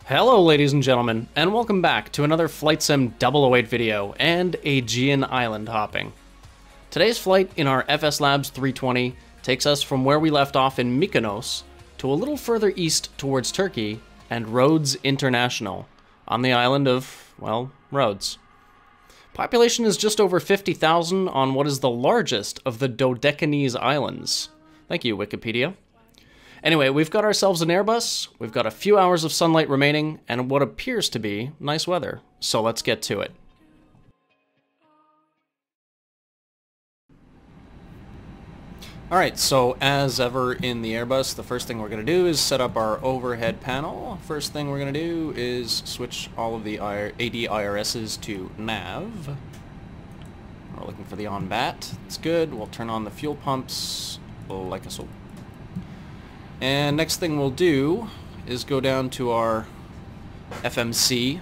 Hello ladies and gentlemen, and welcome back to another Flight Sim 008 video and Aegean island hopping. Today's flight in our FSLabs A320 takes us from where we left off in Mykonos to a little further east towards Turkey and Rhodes International on the island of, well, Rhodes. Population is just over 50,000 on what is the largest of the Dodecanese Islands. Thank you, Wikipedia. Anyway, we've got ourselves an Airbus, we've got a few hours of sunlight remaining, and what appears to be nice weather. So let's get to it. Alright, so as ever in the Airbus, the first thing we're going to do is set up our overhead panel. First thing we're going to do is switch all of the ADIRSs to nav. We're looking for the on-bat. It's good. We'll turn on the fuel pumps like so. And next thing we'll do is go down to our FMC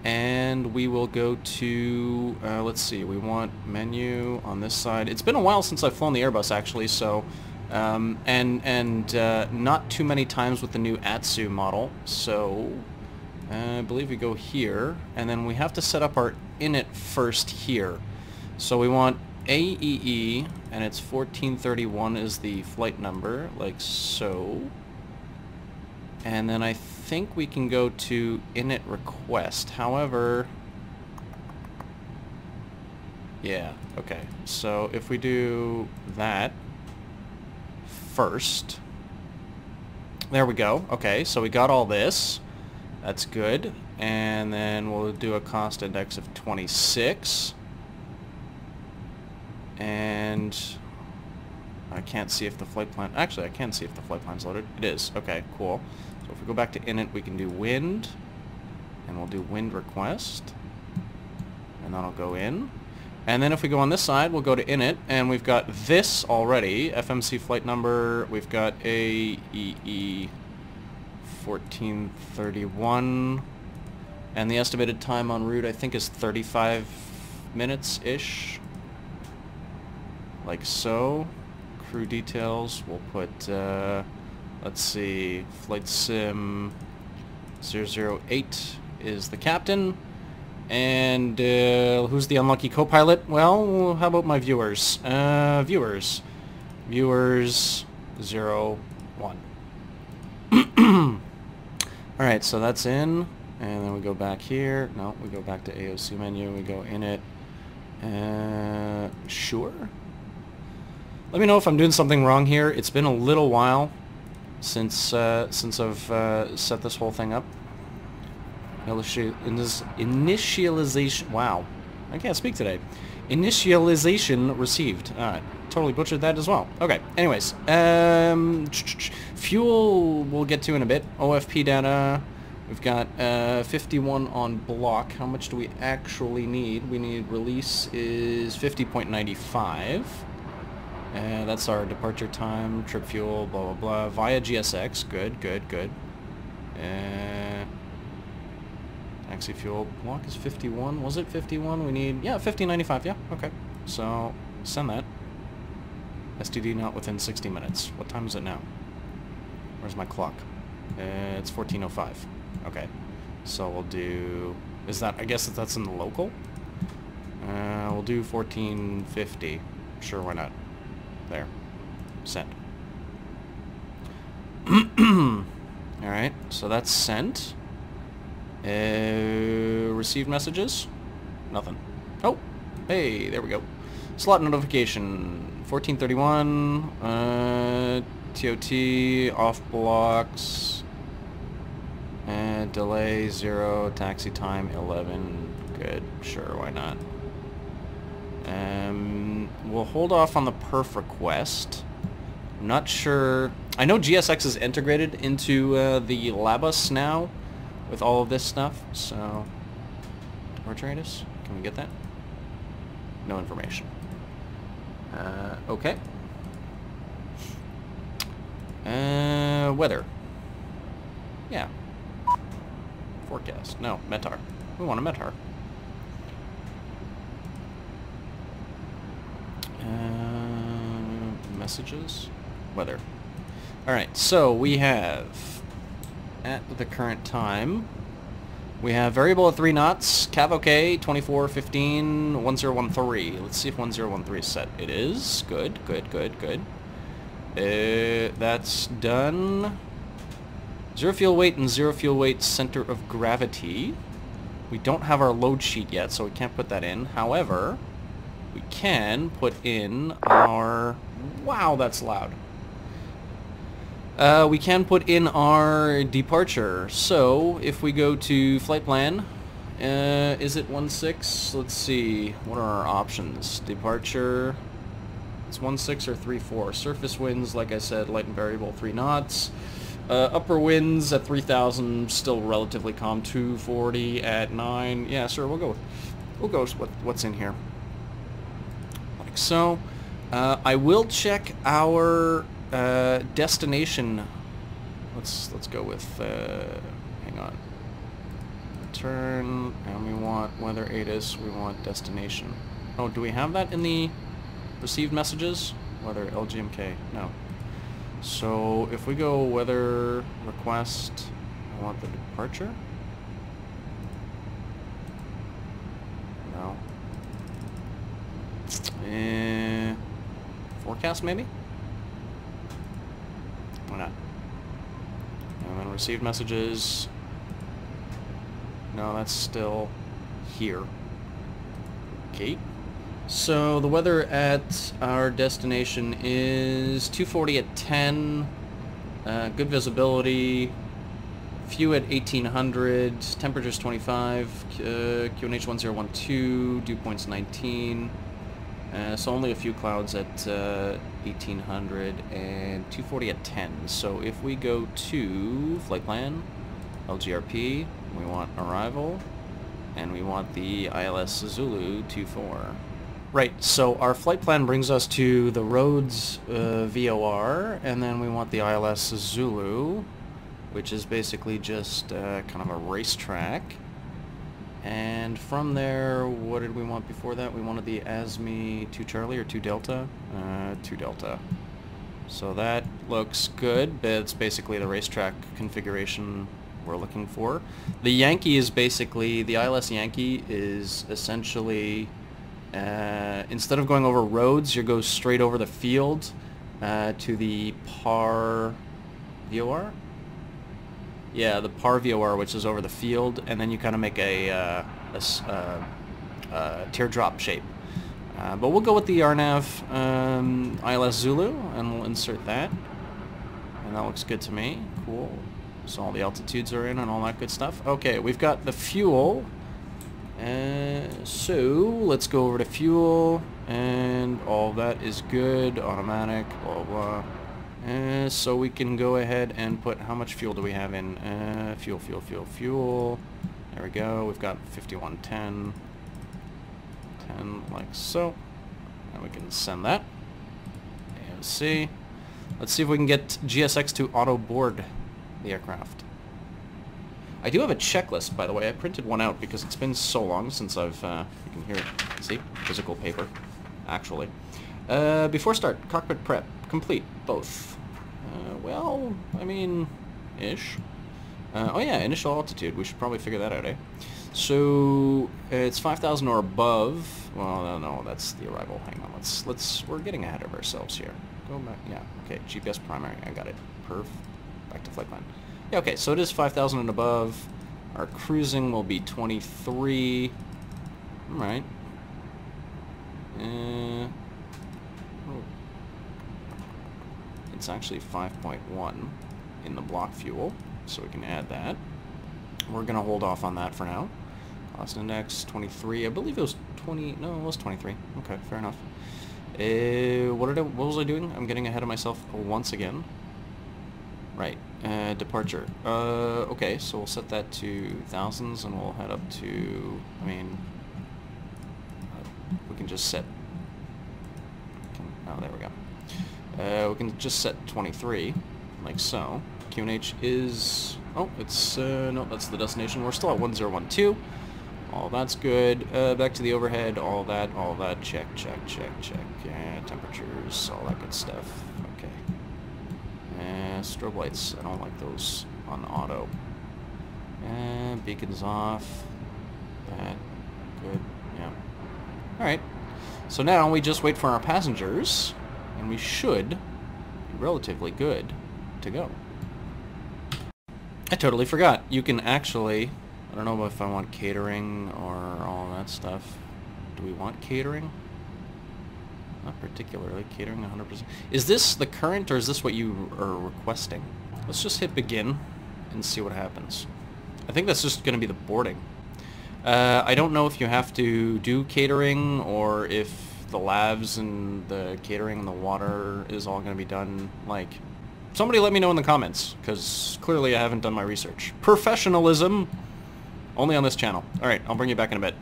and we will go to, let's see, we want menu on this side. It's been a while since I've flown the Airbus actually, so, not too many times with the new Atsu model, so I believe we go here, and then we have to set up our init first here. So we want AEE, and it's 1431 is the flight number, like so. And then I think we can go to init request. However, yeah, okay. So if we do that first, there we go. Okay, so we got all this. That's good. And then we'll do a cost index of 26. And I can't see if the flight plan... Actually, I can see if the flight plan's loaded. It is. Okay, cool. So if we go back to init, we can do wind. And we'll do wind request. And that'll go in. And then if we go on this side, we'll go to init. And we've got this already. FMC flight number. We've got AEE 1431. And the estimated time en route, I think, is 35 minutes-ish. Like so. Crew details, we'll put, let's see, Flight Sim 008 is the captain, and who's the unlucky co-pilot? Well, how about my viewers? Viewers 01. Alright, so that's in, and then we go back here. No, we go back to AOC menu, we go in it. Sure. Let me know if I'm doing something wrong here. It's been a little while since I've set this whole thing up. Initialization. Wow, I can't speak today. Initialization received. Totally butchered that as well. Okay. Anyways, fuel we'll get to in a bit. OFP data. We've got 51 on block. How much do we actually need? We need release is 50.95. That's our departure time, trip fuel, blah, blah, blah. Via GSX. Good, good, good. Taxi fuel block is 51. Was it 51? We need, yeah, 50.95. Yeah, okay. So, send that. STD not within 60 minutes. What time is it now? Where's my clock? It's 14:05. Okay. So we'll do, is that, I guess that's in the local? We'll do 14:50. Sure, why not? There. Sent. Alright, so that's sent. Received messages? Nothing. Oh! Hey, there we go. Slot notification. 1431. TOT. Off blocks. Delay 0. Taxi time 11. Good. Sure, why not? We'll hold off on the perf request. I'm not sure... I know GSX is integrated into the Labus now with all of this stuff, so... Departure radius? Can we get that? No information. Okay. Weather. Yeah. Forecast. No, METAR. We want a METAR. Messages? Weather. Alright, so we have at the current time. We have variable at 3 knots, cav OK, 2415, 1013. Let's see if 1013 is set. It is. Good, good, good, good. That's done. 0 fuel weight and 0 fuel weight center of gravity. We don't have our load sheet yet, so we can't put that in. However, we can put in our... Wow, that's loud. We can put in our departure. So, if we go to flight plan, is it 16? Let's see, what are our options? Departure, it's 16 or 34. Surface winds, like I said, light and variable, 3 knots. Upper winds at 3,000, still relatively calm, 240 at 9. Yeah, sure, we'll go with what's in here. Like so. I will check our destination. Let's go with hang on. Return, and we want weather ATIS, we want destination. Oh, do we have that in the received messages? Weather LGMK, no. So if we go weather request, I want the departure. No. Forecast maybe? Why not? And then received messages. No, that's still here. Okay. So the weather at our destination is 240 at 10, good visibility, few at 1800, temperature's 25, QNH 1012, dew point's 19, so only a few clouds at 1800 and 240 at 10. So if we go to flight plan, LGRP, we want arrival, and we want the ILS Zulu 24. Right, so our flight plan brings us to the Rhodes VOR, and then we want the ILS Zulu, which is basically just kind of a racetrack. And from there, what did we want before that? We wanted the ASME 2 Charlie or 2 Delta? 2 Delta. So that looks good. It's basically the racetrack configuration we're looking for. The Yankee is basically, the ILS Yankee is essentially... instead of going over roads, you go straight over the field to the PAR VOR? Yeah, the PAR VOR, which is over the field, and then you kind of make a teardrop shape. But we'll go with the RNAV ILS Zulu, and we'll insert that. And that looks good to me. Cool. So all the altitudes are in and all that good stuff. Okay, we've got the fuel. So let's go over to fuel, and all that is good, automatic, blah blah. So we can go ahead and put, how much fuel do we have in? Fuel. There we go. We've got 5110, 10 like so, and we can send that. AOC. Let's see if we can get GSX to auto board the aircraft. I do have a checklist, by the way. I printed one out because it's been so long since I've, you can hear it, see? Physical paper, actually. Before start, cockpit prep, complete, both. Well, I mean, ish. Oh yeah, initial altitude, we should probably figure that out, eh? So, it's 5,000 or above. Well, no, that's the arrival. Hang on, we're getting ahead of ourselves here. Go back, yeah, okay, GPS primary, I got it. Perf, back to flight plan. Yeah, okay, so it is 5,000 and above. Our cruising will be 23. Alright. It's actually 5.1 in the block fuel, so we can add that. We're going to hold off on that for now. Cost index, 23. I believe it was 20. No, it was 23. Okay, fair enough. What was I doing? I'm getting ahead of myself once again. Right, departure. Okay, so we'll set that to thousands, and we'll head up to, I mean, we can just set, oh, there we go. We can just set 23, like so. QNH is, oh, it's, no, that's the destination. We're still at 1012. All that's good. Back to the overhead, all that, check. Yeah, temperatures, all that good stuff. Okay. Strobe lights, I don't like those on auto. And beacon's off. That. Good. Yeah. Alright. So now we just wait for our passengers, and we should be relatively good to go. I totally forgot. You can actually... I don't know if I want catering or all that stuff. Do we want catering? Not particularly. Catering 100%. Is this the current, or is this what you are requesting? Let's just hit begin and see what happens. I think that's just going to be the boarding. I don't know if you have to do catering, or if the labs and the catering and the water is all going to be done, like... Somebody let me know in the comments, because clearly I haven't done my research. Professionalism! Only on this channel. Alright, I'll bring you back in a bit.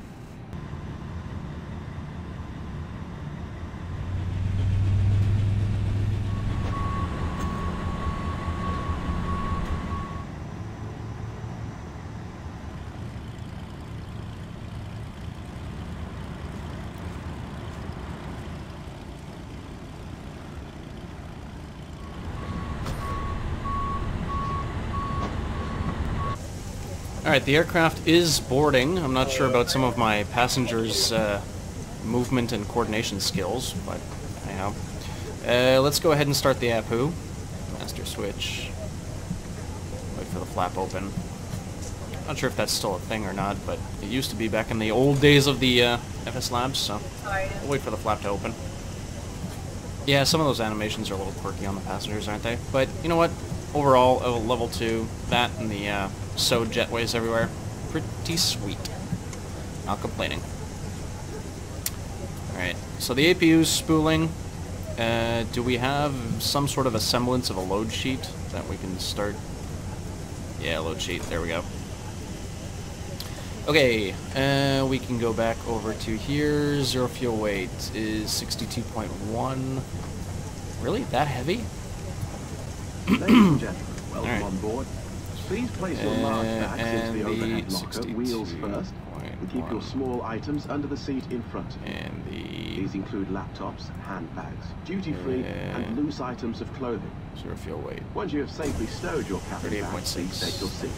Alright, the aircraft is boarding. I'm not sure about some of my passengers' movement and coordination skills, but anyhow. Let's go ahead and start the APU. Master switch. Wait for the flap open. Not sure if that's still a thing or not, but it used to be back in the old days of the FSLabs, so we'll wait for the flap to open. Yeah, some of those animations are a little quirky on the passengers, aren't they? But you know what? Overall, level 2, that and the SO jetways everywhere, pretty sweet. Not complaining. Alright, so the APU's spooling. Do we have some sort of a semblance of a load sheet that we can start? Yeah, load sheet, there we go. Okay, we can go back over to here. Zero fuel weight is 62.1. Really? That heavy? Ladies and gentlemen, welcome on board. Please place your large bags into the overhead locker, wheels first, and keep your small items under the seat in front of you. These include laptops, handbags, duty-free, and loose items of clothing. Zero fuel weight. Once you have safely stowed your cabin bags, please take your seat.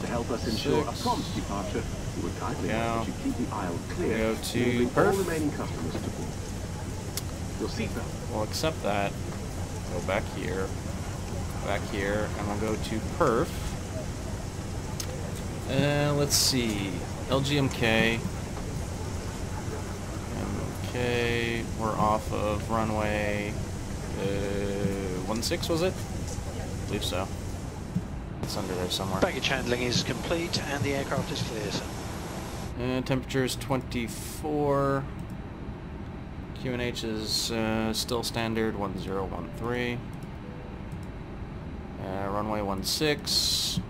To help us ensure a prompt departure, we would kindly ask that you keep the aisle clear, go to moving perf. all remaining customers to board. Your seatbelt. We'll accept that. Go back here, and we'll go to perf. Let's see, LGMK. Okay, we're off of runway 16, was it? I believe so. It's under there somewhere. Baggage handling is complete and the aircraft is clear, sir. Temperature is 24. QNH is still standard 1013. Runway 16.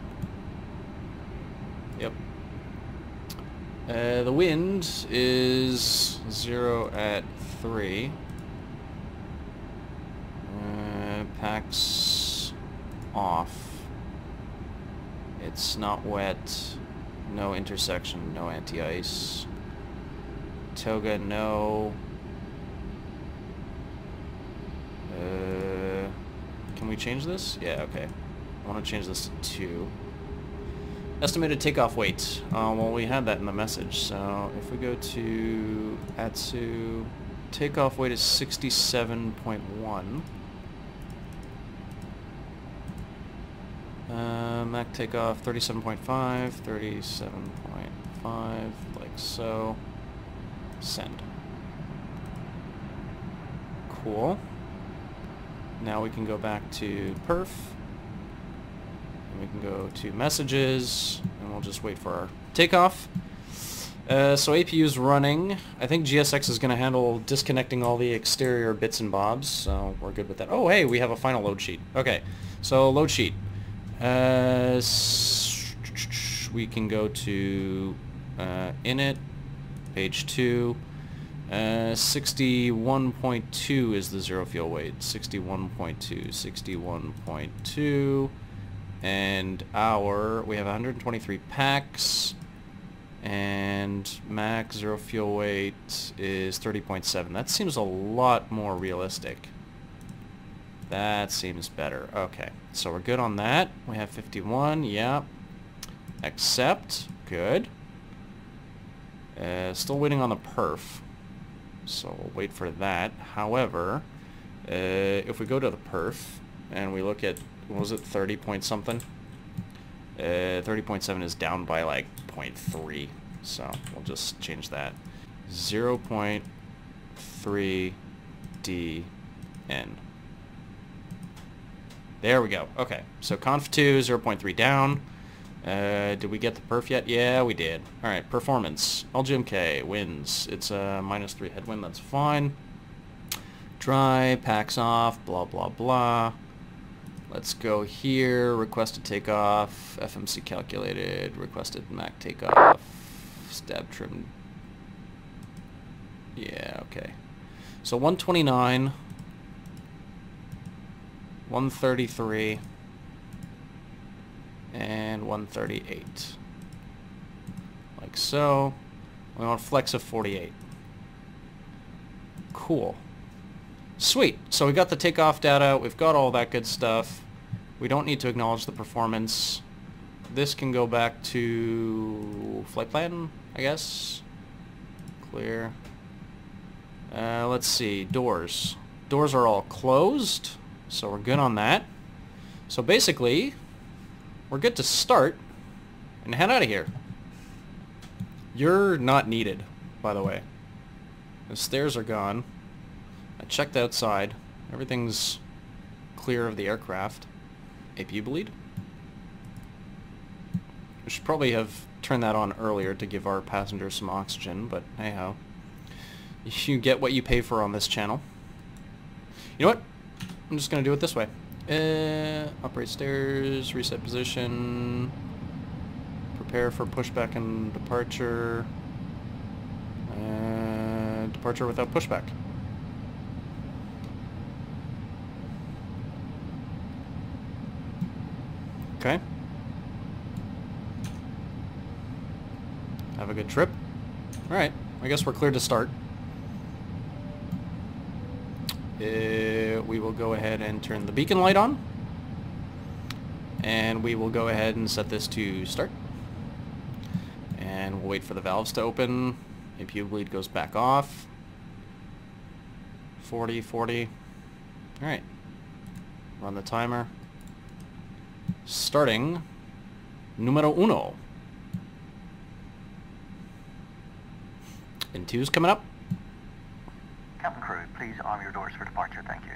Yep. The wind is 0 at 3. Packs off. It's not wet. No intersection. No anti-ice. Toga, no. Can we change this? Yeah, okay. I want to change this to 2. Estimated takeoff weight. Well, we had that in the message, so if we go to Atsu, takeoff weight is 67.1. Mac takeoff 37.5, 37.5, like so. Send. Cool. Now we can go back to perf. And we can go to messages, and we'll just wait for our takeoff. So APU's running. I think GSX is going to handle disconnecting all the exterior bits and bobs, so we're good with that. Oh, hey, we have a final load sheet. Okay, so load sheet. We can go to init, page 2. 61.2 is the zero fuel weight. 61.2, 61.2. And we have 123 packs, and max zero fuel weight is 30.7. That seems a lot more realistic. That seems better. Okay, so we're good on that. We have 51, yeah. Accept, good. Still waiting on the perf, so we'll wait for that. However, if we go to the perf and we look at, what was it, 30 point something? 30.7 is down by like 0.3, so we'll just change that. 0.3 DN. There we go. Okay, so conf 2, 0.3 down. Did we get the perf yet? Yeah, we did. Alright, performance. LGMK wins. It's a -3 headwind, that's fine. Dry, packs off, blah blah blah. Let's go here, requested takeoff, FMC calculated, requested Mac takeoff, stab trim. Yeah, okay. So 129, 133, and 138. Like so. We want flex of 48. Cool. Sweet. So we got the takeoff data, we've got all that good stuff. We don't need to acknowledge the performance. This can go back to flight plan, I guess. Clear. Let's see, doors. Doors are all closed, so we're good on that. So basically, we're good to start and head out of here. You're not needed, by the way. The stairs are gone. I checked outside. Everything's clear of the aircraft. APU bleed? We should probably have turned that on earlier to give our passengers some oxygen, but hey-ho. You get what you pay for on this channel. You know what? I'm just going to do it this way. Operate stairs, reset position, prepare for pushback and departure, departure without pushback. Okay. Have a good trip. Alright, I guess we're clear to start. We will go ahead and turn the beacon light on. And we will go ahead and set this to start. And we'll wait for the valves to open. APU bleed goes back off. 40, 40. Alright. Run the timer. Starting numero uno. And 2's coming up. Captain crew, please arm your doors for departure, thank you.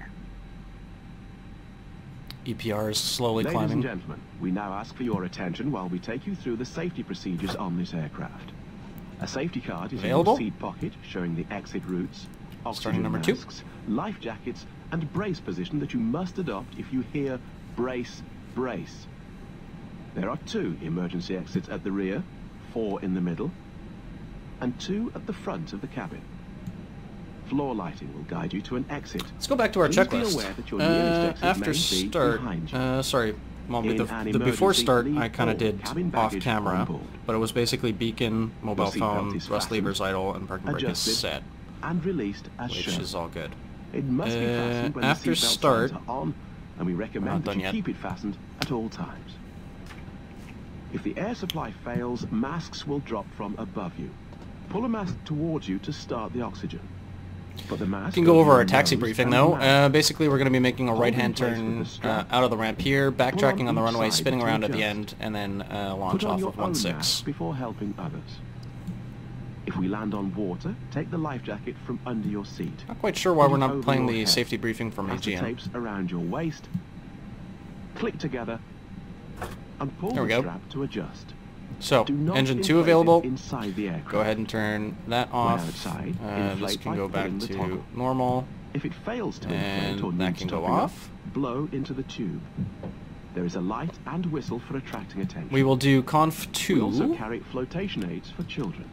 EPR is slowly Ladies climbing. and gentlemen, we now ask for your attention while we take you through the safety procedures on this aircraft. A safety card is Available? in your seat pocket showing the exit routes, Starting oxygen number 2. masks, life jackets, and brace position that you must adopt if you hear brace, brace. There are 2 emergency exits at the rear, 4 in the middle, and 2 at the front of the cabin. Floor lighting will guide you to an exit. Let's go back to our Please be checklist. aware that your nearest exit After may be start, behind you. sorry, well, In the an before emergency, start leave I kind of all did cabin off baggage camera, on board. but it was basically beacon, mobile Your seatbelt phone, is thrust fastened, levers idle, and parking brake is adjusted, set, and released as which shown. is all good. It must be fastened when after the seatbelt start, signs are on, and we not recommend that done you yet. keep it fastened at all times. If the air supply fails, masks will drop from above you. Pull a mask towards you to start the oxygen. Put the mask We can go over your our taxi nose briefing and though. mouth. Basically we're going to be making a Hold right-hand in place turn with the strap. out of the ramp here, backtracking on the each runway, side spinning to around at the adjust. end, and then launch Put on off your of own 1.6. mask before helping others. If we land on water, take the life jacket from under your seat. Not quite sure why Put we're it not over playing your the head. safety briefing from Pass the Aegean. tapes around your waist. Click together and pull There we the go. strap to adjust. So, Do not engine 2 inflate it available. inside the aircraft. Go ahead and turn that off. outside, This inflate can by go back pulling the to toggle. normal. If it fails to And inflate or that needs can go topping up, off. blow into the tube. There is a light and whistle for attracting attention. We will do conf 2. We also carry flotation aids for children.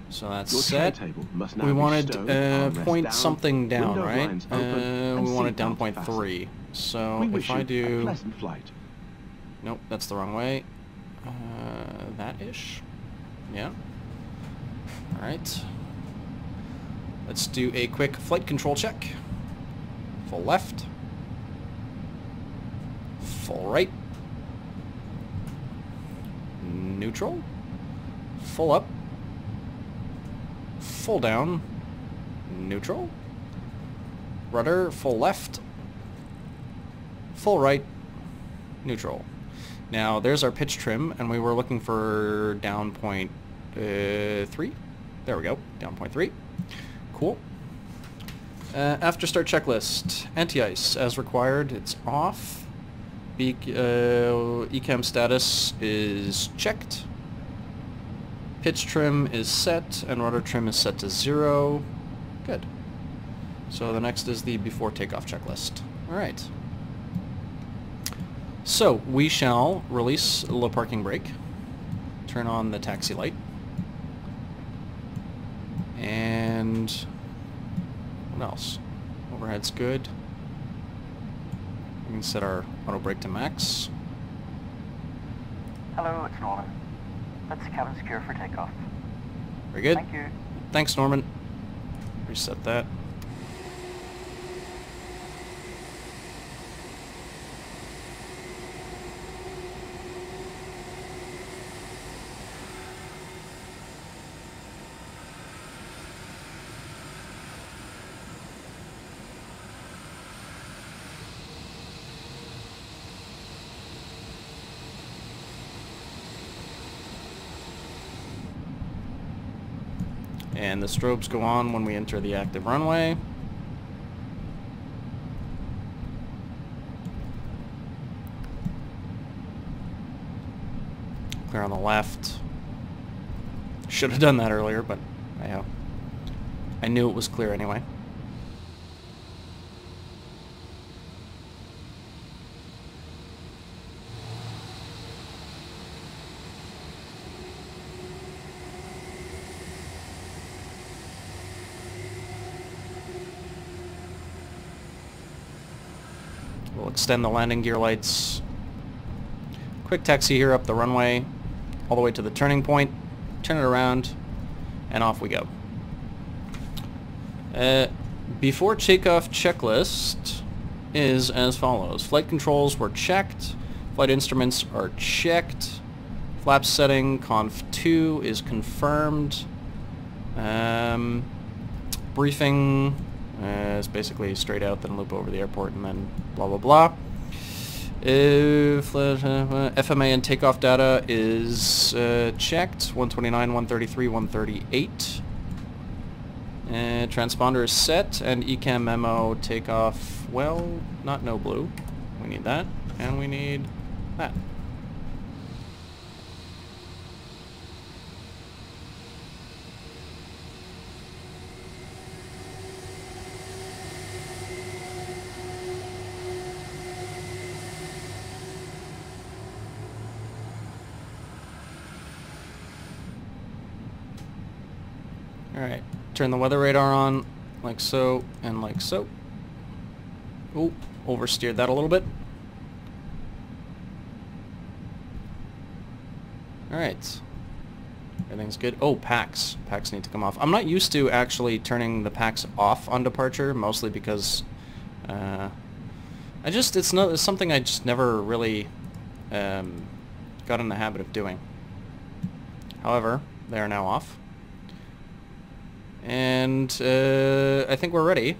So that's Your set. tray table must now We be wanted stowed, armrest point down, something down, window right? blinds open, and We wanted down seatbelt point fastened. 3. So We if wish I you a do... pleasant flight. Nope, that's the wrong way. That-ish. Yeah. Alright. Let's do a quick flight control check. Full left. full right, neutral, full up, full down, neutral, rudder, full left, full right, neutral. Now there's our pitch trim, and we were looking for down point 3. There we go, down point 3. Cool. After start checklist, anti-ice as required, it's off. ECAM status is checked. Pitch trim is set, and rudder trim is set to 0. Good. So the next is the before takeoff checklist. Alright. So we shall release a low parking brake, turn on the taxi light, and what else? Overhead's good. We can set our auto brake to max. Hello, it's Norman. Let's cabin secure for takeoff. Very good. Thank you. Thanks, Norman. Reset that. And the strobes go on when we enter the active runway. Clear on the left. Should have done that earlier, but I knew it was clear anyway. We'll extend the landing gear lights. Quick taxi here up the runway, all the way to the turning point. Turn it around, and off we go. Before takeoff checklist is as follows. Flight controls were checked. Flight instruments are checked. Flaps setting, conf 2 is confirmed. Briefing is basically straight out, then loop over the airport, and then blah blah blah. FMA and takeoff data is checked. 129, 133, 138. Transponder is set, and ECAM memo takeoff, well, not no blue. We need that, and we need that. Alright, turn the weather radar on, like so, and like so. Oh, oversteered that a little bit. Alright. Everything's good. Oh, packs. Packs need to come off. I'm not used to actually turning the packs off on departure, mostly because it's something I just never really got in the habit of doing. However, they are now off. And I think we're ready.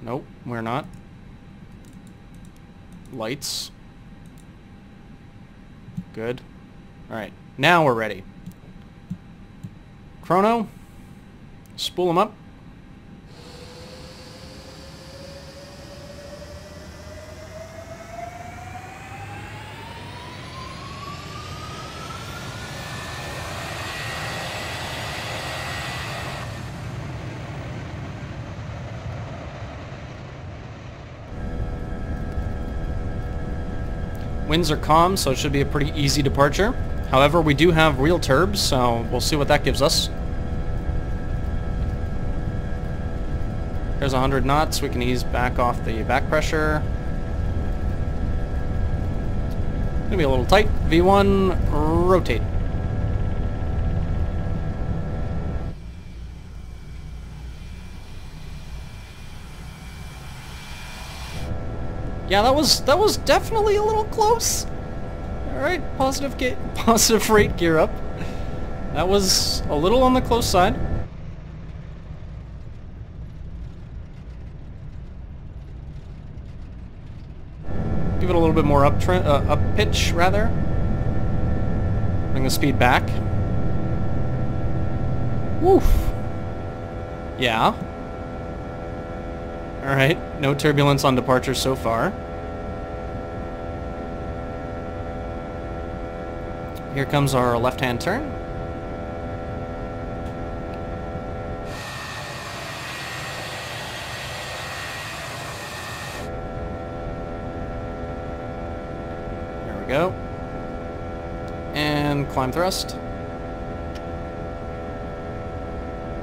Nope, we're not. Lights. Good. Alright, now we're ready. Chrono. Spool them up. Winds are calm, so it should be a pretty easy departure. However, we do have Realturb, so we'll see what that gives us. There's 100 knots. We can ease back off the back pressure. Gonna be a little tight. V1, rotate. Yeah, that was definitely a little close. All right, positive rate gear up. That was a little on the close side. Give it a little bit more up pitch rather. Bring the speed back. Woof. Yeah. All right, no turbulence on departure so far. Here comes our left-hand turn. There we go. And climb thrust.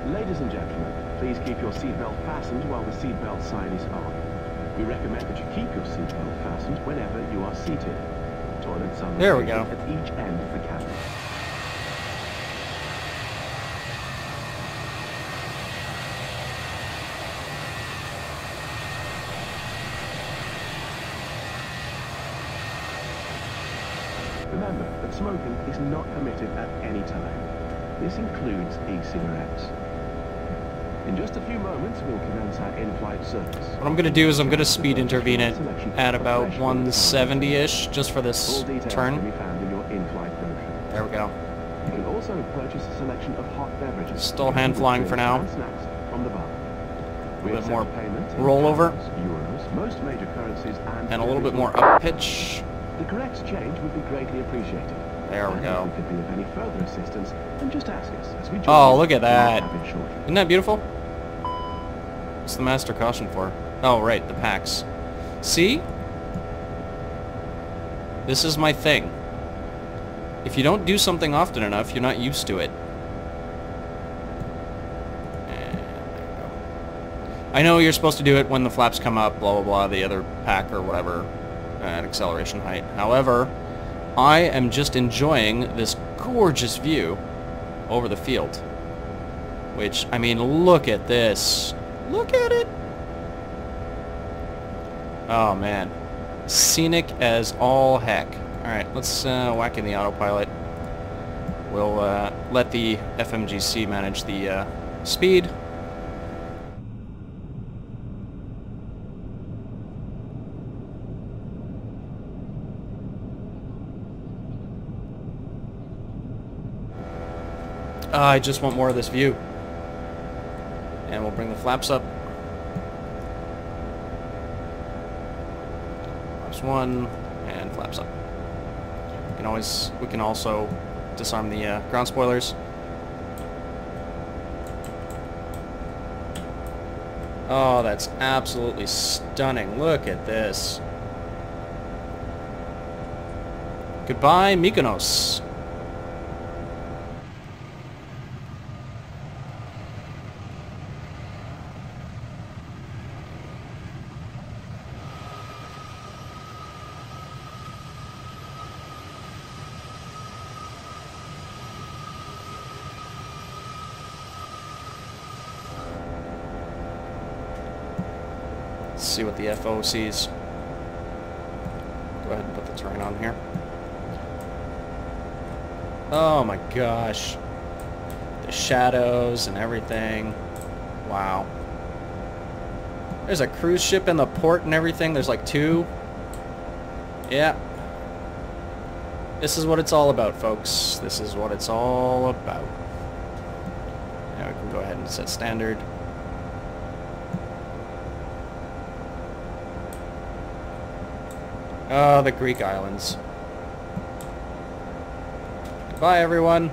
Ladies and gentlemen, please keep your seatbelt fastened while the seatbelt sign is on. We recommend that you keep your seatbelt fastened whenever you are seated. Toilets are there we go. At each end of the cabin. Remember that smoking is not permitted at any time. This includes e-cigarettes. In just a few moments, we'll commence our in-flight service. What I'm going to do is I'm going to speed intervene it at about 170-ish, just for this turn. There we go. You can also purchase a selection of hot beverages. Still hand flying for now. From the bar. A little bit more rollover. Euros, most major currencies, and a little bit more up pitch. The correct change would be greatly appreciated. There we go. If we could be of any further assistance, then just ask us as we join Oh, look at that. you. Isn't that beautiful? What's the master caution for? Oh, right, the packs. See? This is my thing. If you don't do something often enough, you're not used to it. And there we go. I know you're supposed to do it when the flaps come up, blah, blah, blah, the other pack or whatever, at acceleration height. However, I am just enjoying this gorgeous view over the field. Which, I mean, look at this. Look at it. Oh, man. Scenic as all heck. Alright, let's whack in the autopilot. We'll let the FMGC manage the speed. I just want more of this view. And we'll bring the flaps up. Flaps 1 and flaps up. We can also disarm the ground spoilers. Oh, that's absolutely stunning. Look at this. Goodbye, Mykonos. Let's see what the FO sees. Go ahead and put the terrain on here. Oh my gosh. The shadows and everything. Wow. There's a cruise ship in the port and everything. There's like 2. Yeah. This is what it's all about, folks. This is what it's all about. Now we can go ahead and set standard. Oh, the Greek islands. Goodbye, everyone.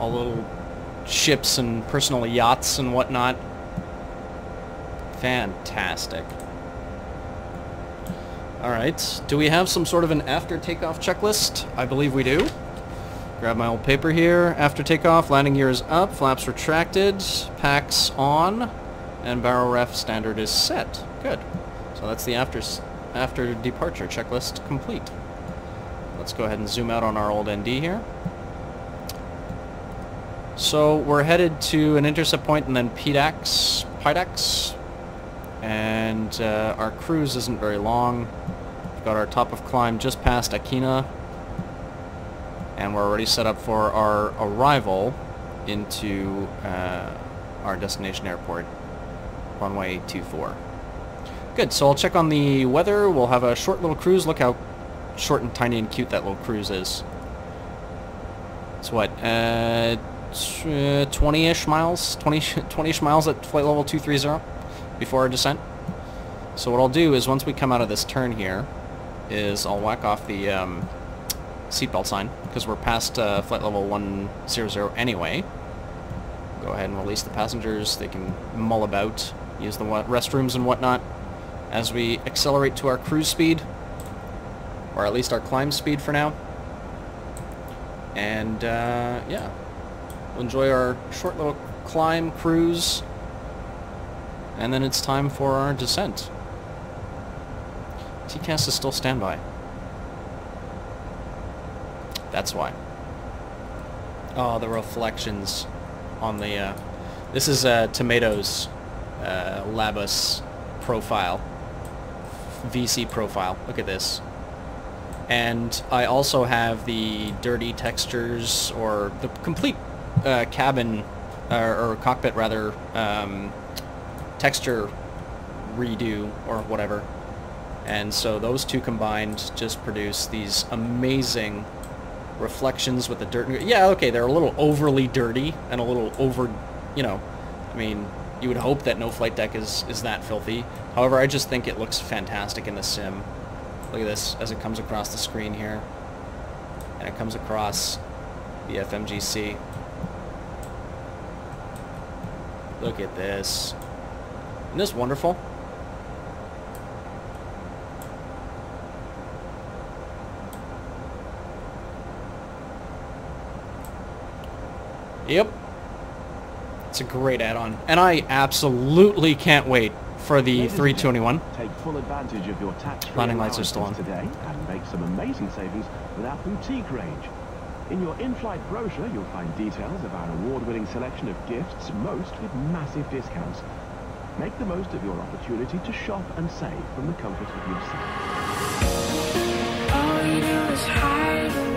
All little ships and personal yachts and whatnot. Fantastic. Alright, do we have some sort of an after takeoff checklist? I believe we do. Grab my old paper here. After takeoff, landing gear is up, flaps retracted, packs on, and barrel ref standard is set. Good. So that's the after departure checklist complete. Let's go ahead and zoom out on our old ND here. So we're headed to an intercept point and then PDAX, and our cruise isn't very long. We've got our top of climb just past Akina, and we're already set up for our arrival into our destination airport, runway 24. Good, so I'll check on the weather. We'll have a short little cruise. Look how short and tiny and cute that little cruise is. It's what, 20-ish miles? 20-ish miles at flight level 230 before our descent. So what I'll do is once we come out of this turn here, is I'll whack off the seatbelt sign, because we're past flight level 100 anyway. Go ahead and release the passengers. They can mull about, use the restrooms and whatnot, as we accelerate to our cruise speed, or at least our climb speed for now. And yeah, we'll enjoy our short little climb cruise, and then it's time for our descent. TCAS is still standby. That's why. Oh, the reflections on the this is Tomato's Labus profile, VC profile. Look at this. And I also have the dirty textures, or the complete cabin, or cockpit rather, texture redo, or whatever. And so those two combined just produce these amazing reflections with the dirt. Yeah, okay, they're a little overly dirty and a little over, you know, I mean, you would hope that no flight deck is that filthy. However, I just think it looks fantastic in the sim. Look at this as it comes across the screen here, and it comes across the FMGC. Look at this. Isn't this wonderful? Yep. It's a great add-on. And I absolutely can't wait for the 321. Take full advantage of your tax-free landing lights are still on today and make some amazing savings with our boutique range. In your in-flight brochure, you'll find details of our award-winning selection of gifts, most with massive discounts. Make the most of your opportunity to shop and save from the comfort of your seat. All we do is hide.